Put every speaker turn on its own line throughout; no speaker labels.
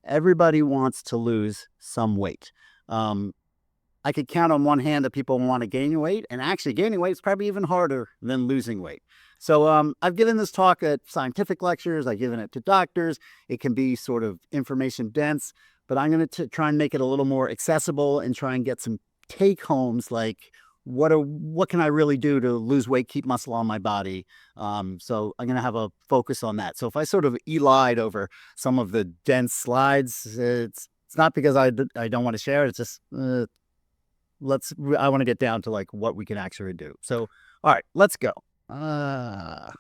everybody wants to lose some weight. I could count on one hand that people want to gain weight, and actually gaining weight is probably even harder than losing weight. So I've given this talk at scientific lectures. I've given it to doctors. It can be sort of information dense, but I'm going to try and make it a little more accessible and try and get some take homes like what can I really do to lose weight, keep muscle on my body? So I'm going to have a focus on that. So if I sort of elide over some of the dense slides, it's not because I don't want to share it. It's just I want to get down to like what we can actually do. So, all right, let's go. All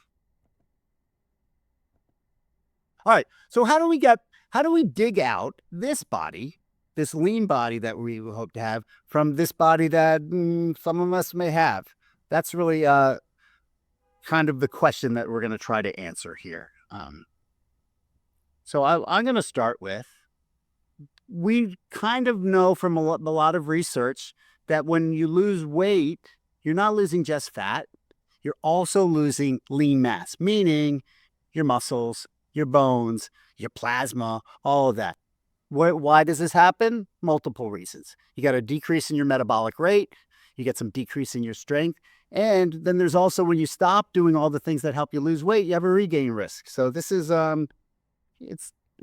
right. So how do we dig out this body, this lean body that we hope to have, from this body that some of us may have? That's really kind of the question that we're going to try to answer here. So I'm going to start with, we kind of know from a lot of research that when you lose weight, you're not losing just fat. You're also losing lean mass, meaning your muscles, your bones, your plasma, all of that. Why does this happen? Multiple reasons. You got a decrease in your metabolic rate. You get some decrease in your strength. And then there's also, when you stop doing all the things that help you lose weight, you have a regain risk. So this is,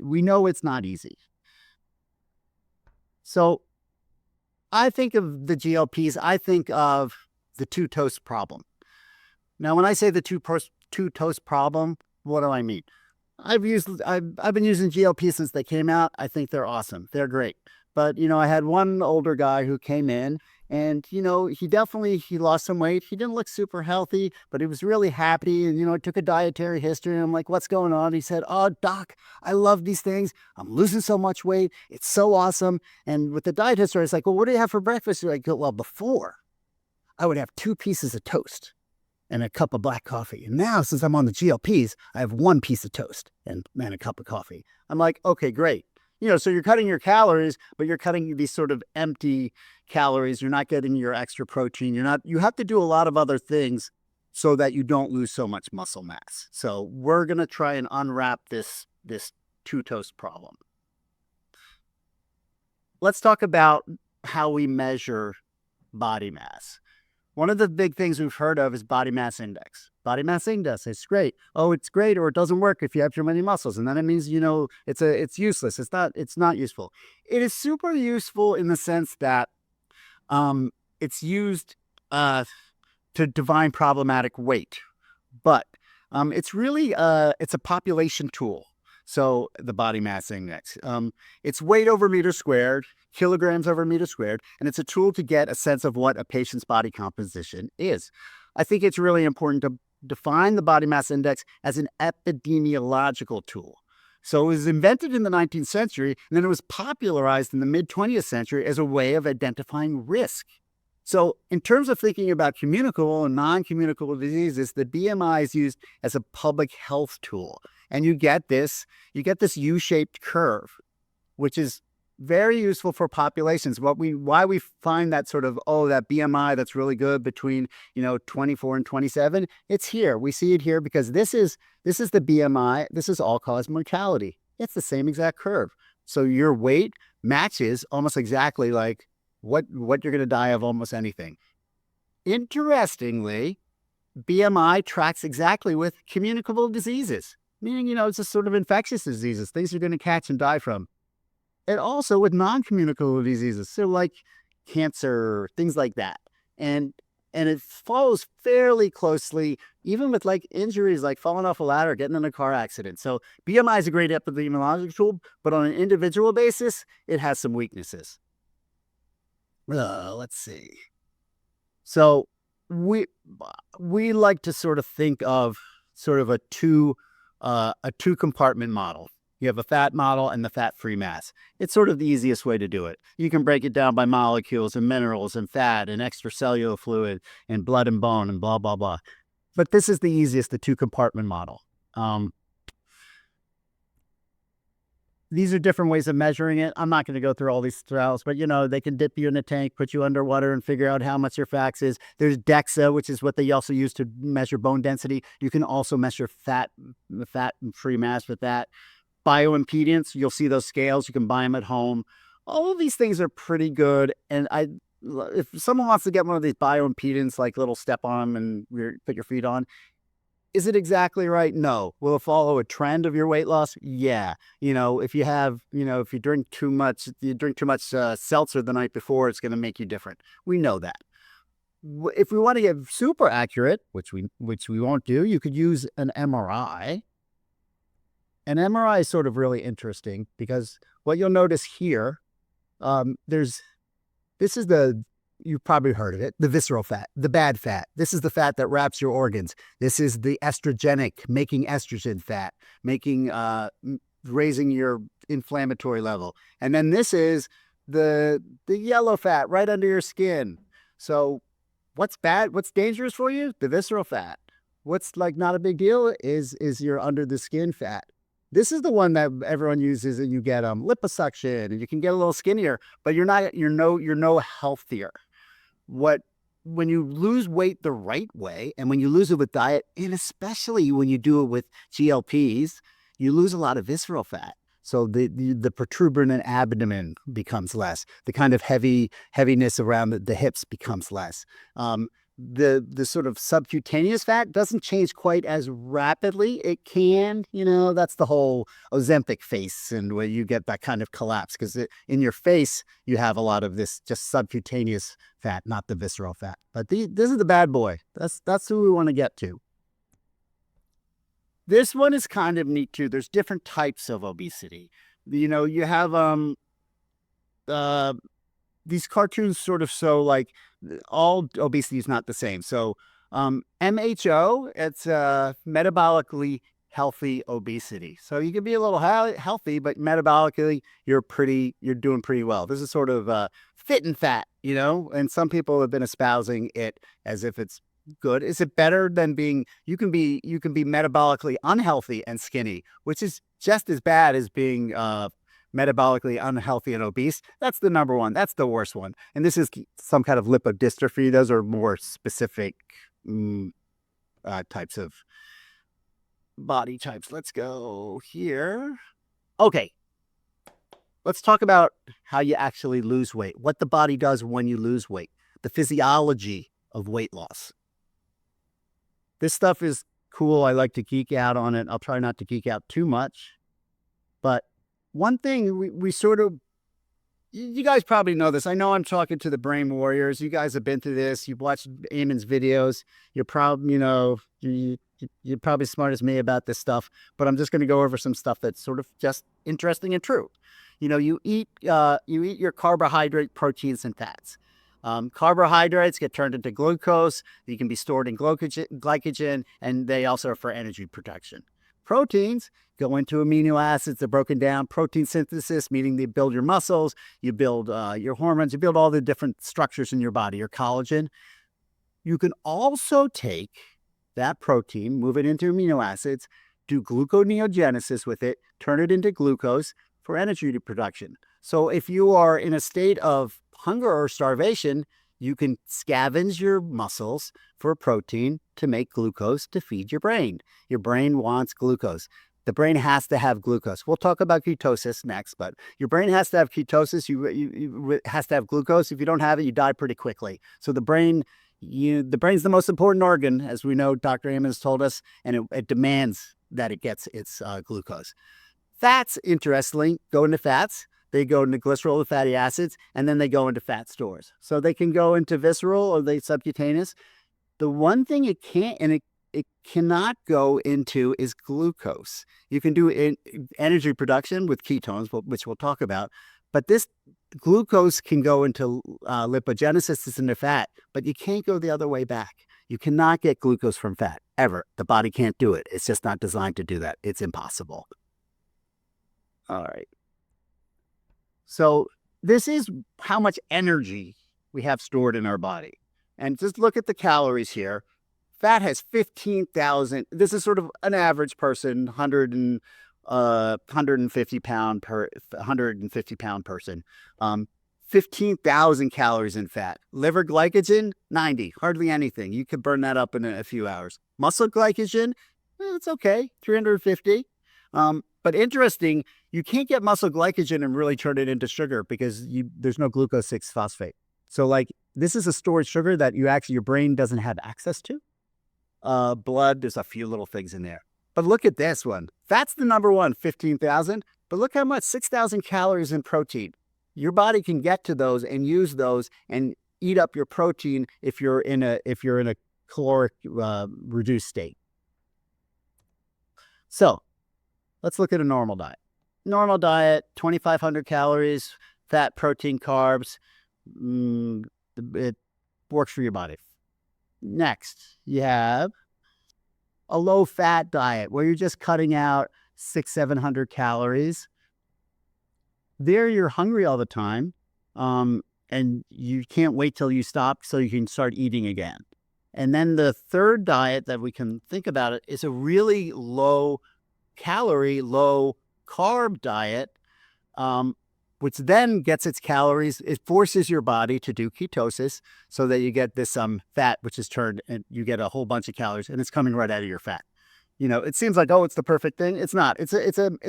we know it's not easy. So I think of the GLPs, I think of the two-toast problem. Now, when I say the two-toast problem, what do I mean? I've been using GLP since they came out. I think they're awesome. They're great. But, I had one older guy who came in and, he lost some weight. He didn't look super healthy, but he was really happy. And, I took a dietary history and I'm like, what's going on? He said, oh, doc, I love these things. I'm losing so much weight. It's so awesome. And with the diet history, it's like, well, what do you have for breakfast? You're like, well, before I would have 2 pieces of toast and a cup of black coffee. And now, since I'm on the GLPs, I have 1 piece of toast and a cup of coffee. I'm like, okay, great. So you're cutting your calories, but you're cutting these sort of empty calories. You're not getting your extra protein. You have to do a lot of other things so that you don't lose so much muscle mass. So we're going to try and unwrap this two-toast problem. Let's talk about how we measure body mass. One of the big things we've heard of is body mass index. Body mass index, it's great. Oh, it's great, or it doesn't work if you have too many muscles. And then it means, it's useless. It's not useful. It is super useful in the sense that it's used to define problematic weight. But it's really, it's a population tool. So the body mass index, it's weight over meter squared, kilograms over meter squared, and it's a tool to get a sense of what a patient's body composition is. I think it's really important to define the body mass index as an epidemiological tool. So it was invented in the 19th century, and then it was popularized in the mid-20th century as a way of identifying risk. So in terms of thinking about communicable and non-communicable diseases, the BMI is used as a public health tool. And you get this U-shaped curve, which is very useful for populations. Why we find that sort of, that BMI that's really good between, 24 and 27, it's here. We see it here because this is the BMI. This is all-cause mortality. It's the same exact curve. So your weight matches almost exactly like what you're going to die of almost anything. Interestingly, BMI tracks exactly with communicable diseases, meaning, it's just sort of infectious diseases, things you're going to catch and die from. And also with non-communicable diseases, so like cancer, things like that. And it follows fairly closely, even with like injuries like falling off a ladder, getting in a car accident. So BMI is a great epidemiological tool, but on an individual basis, it has some weaknesses. Let's see. So we like to sort of think of sort of a two compartment model. You have a fat model and the fat-free mass. It's sort of the easiest way to do it. You can break it down by molecules and minerals and fat and extracellular fluid and blood and bone and blah, blah, blah. But this is the easiest, the 2-compartment model. These are different ways of measuring it. I'm not going to go through all these trials, but they can dip you in a tank, put you underwater and figure out how much your fat is. There's DEXA, which is what they also use to measure bone density. You can also measure fat and free mass with that. bioimpedance, you'll see those scales. You can buy them at home. All of these things are pretty good. And if someone wants to get one of these bioimpedance, like little step on them and put your feet on, is it exactly right? No. Will it follow a trend of your weight loss? Yeah. If you drink too much, seltzer the night before, it's going to make you different. We know that. If we want to get super accurate, which we won't do, you could use an MRI. An MRI is sort of really interesting because what you'll notice here, you've probably heard of it, the visceral fat, the bad fat. This is the fat that wraps your organs. This is the estrogenic, making estrogen fat, raising your inflammatory level. And then this is the yellow fat right under your skin. So what's bad? What's dangerous for you? The visceral fat. What's not a big deal is your under the skin fat. This is the one that everyone uses, and you get liposuction, and you can get a little skinnier, but you're no healthier. When you lose weight the right way, and when you lose it with diet, and especially when you do it with GLPs, you lose a lot of visceral fat. So the protuberant abdomen becomes less. The kind of heaviness around the hips becomes less. The sort of subcutaneous fat doesn't change quite as rapidly. It can, that's the whole Ozempic face, and where you get that kind of collapse, because in your face, you have a lot of this just subcutaneous fat, not the visceral fat. But this is the bad boy. That's who we want to get to. This one is kind of neat too. There's different types of obesity. You have these cartoons sort of show all obesity is not the same. So MHO, it's metabolically healthy obesity. So you can be a little healthy, but metabolically you're doing pretty well. This is sort of fit and fat, and some people have been espousing it as if it's good. Is it better than you can be metabolically unhealthy and skinny, which is just as bad as being metabolically unhealthy and obese? That's the number one. That's the worst one. And this is some kind of lipodystrophy. Those are more specific types of body types. Let's go here. Okay. Let's talk about how you actually lose weight, what the body does when you lose weight, the physiology of weight loss. This stuff is cool. I like to geek out on it. I'll try not to geek out too much. But one thing we sort of, you guys probably know this. I know I'm talking to the brain warriors. You guys have been through this. You've watched Eamon's videos. You're probably, you're probably smart as me about this stuff. But I'm just going to go over some stuff that's sort of just interesting and true. You eat your carbohydrate, proteins, and fats. Carbohydrates get turned into glucose. They can be stored in glycogen, and they also are for energy production. Proteins go into amino acids. They're broken down. Protein synthesis, meaning they build your muscles, you build your hormones, you build all the different structures in your body, your collagen. You can also take that protein, move it into amino acids, do gluconeogenesis with it, turn it into glucose for energy production. So if you are in a state of hunger or starvation, you can scavenge your muscles for protein to make glucose to feed your brain. Your brain wants glucose. The brain has to have glucose. We'll talk about ketosis next, but your brain has to have ketosis. You has to have glucose. If you don't have it, you die pretty quickly. So the brain's the most important organ, as we know, Dr. Ammon has told us, and it demands that it gets its glucose. Fats, interestingly, go into fats. They go into glycerol fatty acids, and then they go into fat stores. So they can go into visceral or they subcutaneous. The one thing it can't, and it cannot go into, is glucose. You can do energy production with ketones, which we'll talk about, but this glucose can go into lipogenesis, it's into fat, but you can't go the other way back. You cannot get glucose from fat, ever. The body can't do it. It's just not designed to do that. It's impossible. All right. So this is how much energy we have stored in our body. And just look at the calories here. Fat has 15,000. This is sort of an average person, 150 pound person. 15,000 calories in fat. Liver glycogen, 90, hardly anything. You could burn that up in a few hours. Muscle glycogen, it's okay, 350. But interesting, you can't get muscle glycogen and really turn it into sugar because there's no glucose 6-phosphate. So like this is a stored sugar that your brain doesn't have access to. Blood, there's a few little things in there. But look at this one. That's the number one, 15,000. But look how much, 6,000 calories in protein. Your body can get to those and use those and eat up your protein if you're in a caloric reduced state. So let's look at a normal diet. Normal diet, 2,500 calories, fat, protein, carbs. It works for your body. Next, you have a low-fat diet where you're just cutting out 600-700 calories. There, you're hungry all the time, and you can't wait till you stop so you can start eating again. And then the third diet that we can think about it is a really low-calorie, low-carb diet, which then gets its calories. It forces your body to do ketosis so that you get this fat, which is turned, and you get a whole bunch of calories, and it's coming right out of your fat. It seems like, oh, it's the perfect thing. It's not. It's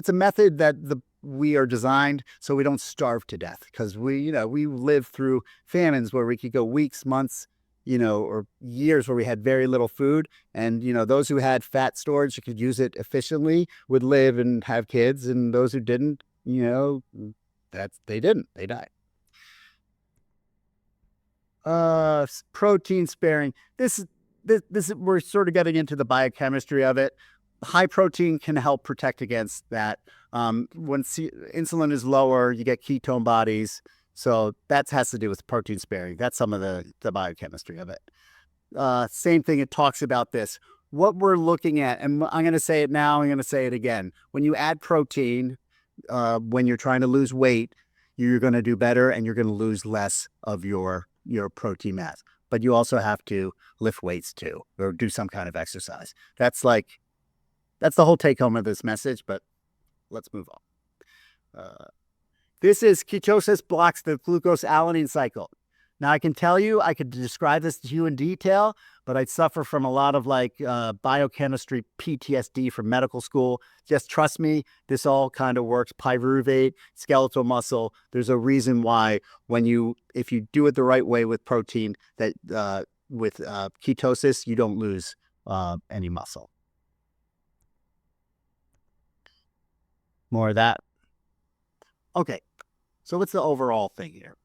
a method that we are designed so we don't starve to death, because we live through famines where we could go weeks, months, or years where we had very little food. And, those who had fat storage who could use it efficiently would live and have kids. And those who didn't, they didn't. They died. Protein sparing. This we're sort of getting into the biochemistry of it. High protein can help protect against that. When insulin is lower, you get ketone bodies. So that has to do with protein sparing. That's some of the biochemistry of it. Same thing, it talks about this. What we're looking at, and I'm going to say it now, I'm going to say it again. When you add protein, when you're trying to lose weight, you're going to do better and you're going to lose less of your protein mass. But you also have to lift weights too, or do some kind of exercise. That's the whole take home of this message, but let's move on. This is ketosis blocks the glucose-alanine cycle. Now, I can tell you, I could describe this to you in detail, but I'd suffer from a lot of biochemistry PTSD from medical school. Just trust me, this all kind of works. Pyruvate, skeletal muscle. There's a reason why if you do it the right way with protein, that with ketosis, you don't lose any muscle. More of that. Okay, so what's the overall thing here?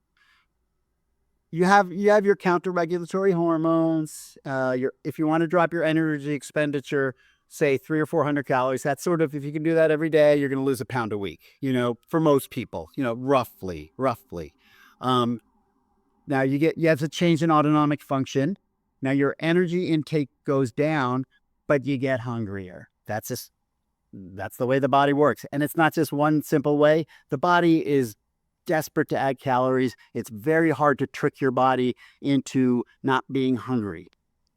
You have your counterregulatory hormones. If you want to drop your energy expenditure, say 300 or 400 calories, that's sort of, if you can do that every day, you're going to lose a pound a week, for most people, roughly. Now you have a change in autonomic function. Now your energy intake goes down, but you get hungrier. That's the way the body works. And it's not just one simple way. The body is desperate to add calories. It's very hard to trick your body into not being hungry,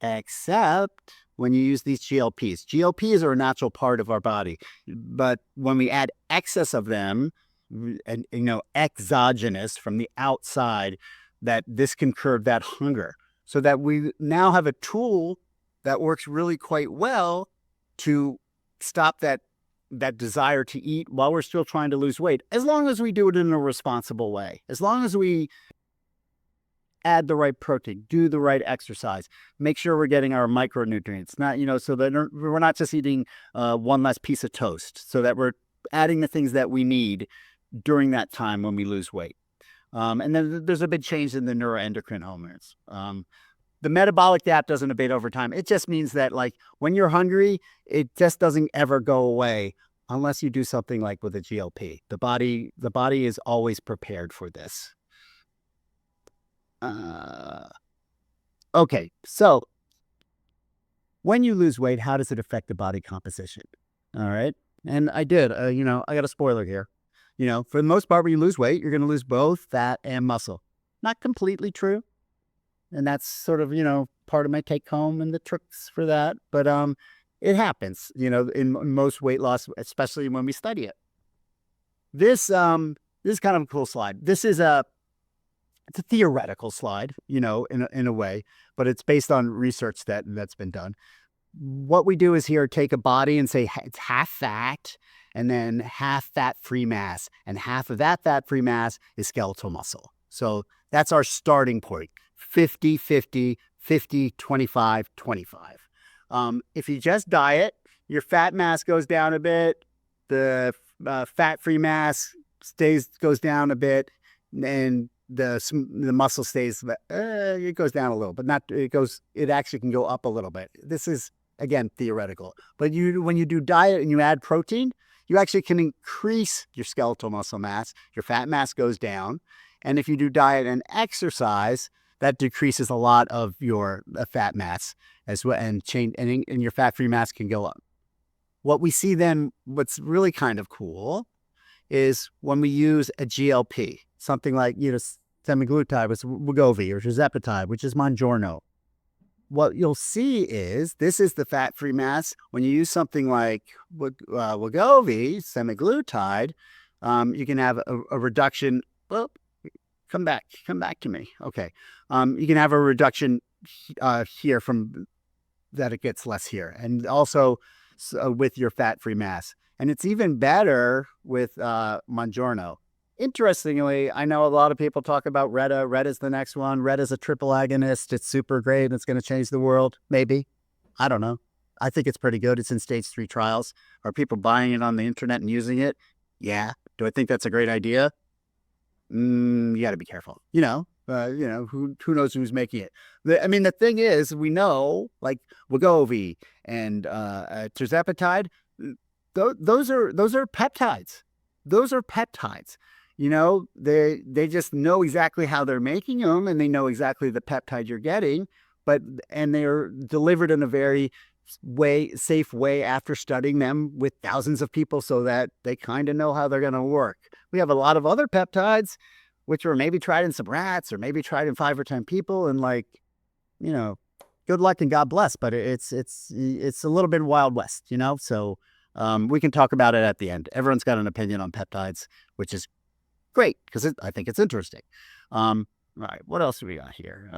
except when you use these GLPs. GLPs are a natural part of our body, but when we add excess of them, and exogenous from the outside, that this can curb that hunger, so that we now have a tool that works really quite well to stop that desire to eat while we're still trying to lose weight, as long as we do it in a responsible way, as long as we add the right protein, do the right exercise, make sure we're getting our micronutrients, not, so that we're not just eating one less piece of toast, so that we're adding the things that we need during that time when we lose weight. And then there's a big change in the neuroendocrine hormones. The metabolic gap doesn't abate over time. It just means that when you're hungry, it just doesn't ever go away unless you do something like with a GLP. The body is always prepared for this. Okay, so when you lose weight, how does it affect the body composition? All right. And I did, I got a spoiler here. For the most part, when you lose weight, you're going to lose both fat and muscle. Not completely true. And that's sort of, part of my take home and the tricks for that. But it happens, in most weight loss, especially when we study it. This is kind of a cool slide. It's a theoretical slide, in a way, but it's based on research that's been done. what we do is here take a body and say it's half fat and then half fat-free mass. And half of that fat-free mass is skeletal muscle. So that's our starting point, 50, 50, 50, 25, 25. If you just diet, your fat mass goes down a bit, the fat-free mass goes down a bit, and the muscle stays, it goes down a little, but not, it actually can go up a little bit. This is, again, theoretical. But when you do diet and you add protein, you actually can increase your skeletal muscle mass. Your fat mass goes down. And if you do diet and exercise, that decreases a lot of your fat mass as well, and your fat-free mass can go up. What we see then, what's really kind of cool, is when we use a GLP, something like semaglutide, which is Wegovy, or tirzepatide, which is Mounjaro. What you'll see is this is the fat-free mass. When you use something like Wegovy, semaglutide, you can have a reduction. Well, come back to me. Okay, you can have a reduction here from that. It gets less here, and also with your fat-free mass. And it's even better with Mounjaro. Interestingly, I know a lot of people talk about Retta. Retta's the next one. Retta's a triple agonist. It's super great. It's going to change the world. Maybe. I don't know. I think it's pretty good. It's in stage 3 trials. Are people buying it on the internet and using it? Yeah. Do I think that's a great idea? You got to be careful. Who knows who's making it? The thing is, we know, like Wegovy and tirzepatide, those are peptides. Those are peptides. They just know exactly how they're making them, and they know exactly the peptide you're getting, and they are delivered in a very safe way after studying them with thousands of people, so that they kind of know how they're going to work. We have a lot of other peptides, which were maybe tried in some rats or maybe tried in 5 or 10 people, and good luck and God bless. But it's a little bit Wild West, So we can talk about it at the end. Everyone's got an opinion on peptides, which is great because I think it's interesting. All right, what else do we got here?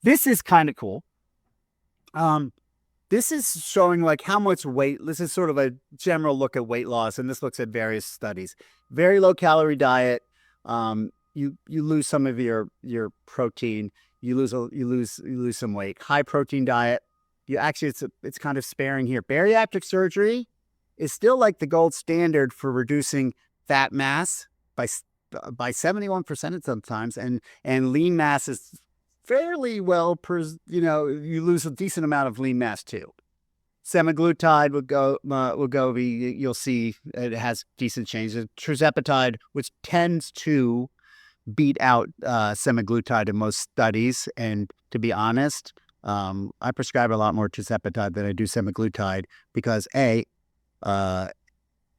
This is kind of cool. This is showing how much weight. This is sort of a general look at weight loss, and this looks at various studies. Very low calorie diet. You lose some of your protein. You lose some weight. High protein diet. It's kind of sparing here. Bariatric surgery is still the gold standard for reducing fat mass by 71% sometimes, and lean mass is fairly well, you lose a decent amount of lean mass too. Semaglutide Wegovy, you'll see it has decent changes. Tirzepatide, which tends to beat out semaglutide in most studies, and to be honest, I prescribe a lot more tirzepatide than I do semaglutide because it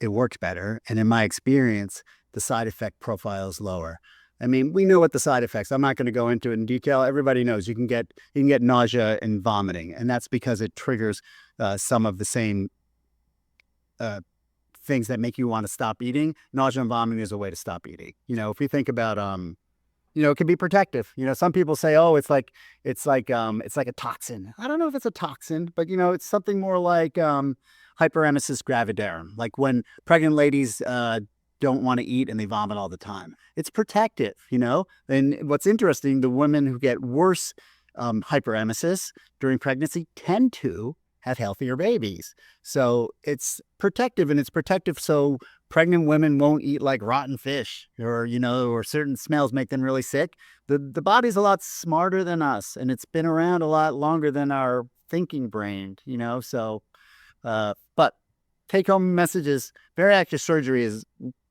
works better, and in my experience, the side effect profile is lower. We know what the side effects. I'm not going to go into it in detail. Everybody knows you can get nausea and vomiting, and that's because it triggers some of the same things that make you want to stop eating. Nausea and vomiting is a way to stop eating. If you think about it can be protective. Some people say, oh, it's like a toxin. I don't know if it's a toxin, but it's something more like hyperemesis gravidarum, like when pregnant ladies don't want to eat and they vomit all the time. It's protective, And what's interesting, the women who get worse hyperemesis during pregnancy tend to have healthier babies. So it's protective, and it's protective so pregnant women won't eat rotten fish or certain smells make them really sick. The body's a lot smarter than us, and it's been around a lot longer than our thinking brain, So, but take-home messages: bariatric surgery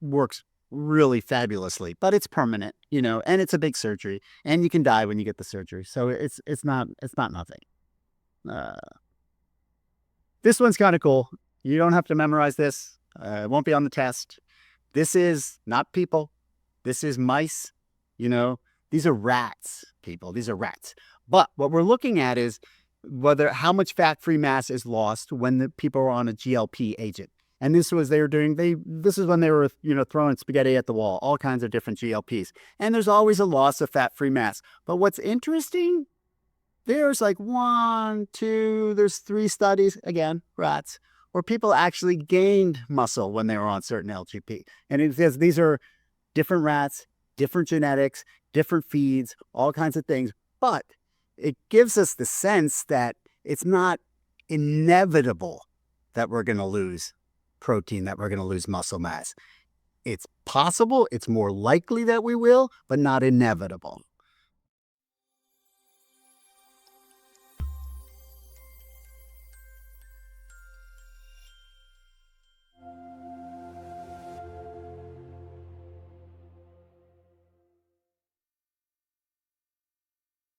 works really fabulously, but it's permanent, and it's a big surgery, and you can die when you get the surgery. So it's not nothing. This one's kind of cool. You don't have to memorize this. It won't be on the test. This is not people. This is mice. These are rats, people. These are rats. But what we're looking at is how much fat-free mass is lost when the people are on a GLP agent. And this is when they were, throwing spaghetti at the wall, all kinds of different GLPs. And there's always a loss of fat-free mass. But what's interesting there's like one, two, there's 3 studies, again, rats, where people actually gained muscle when they were on certain LGP. And it says these are different rats, different genetics, different feeds, all kinds of things. But it gives us the sense that it's not inevitable that we're going to lose protein, that we're going to lose muscle mass. It's possible, it's more likely that we will, but not inevitable.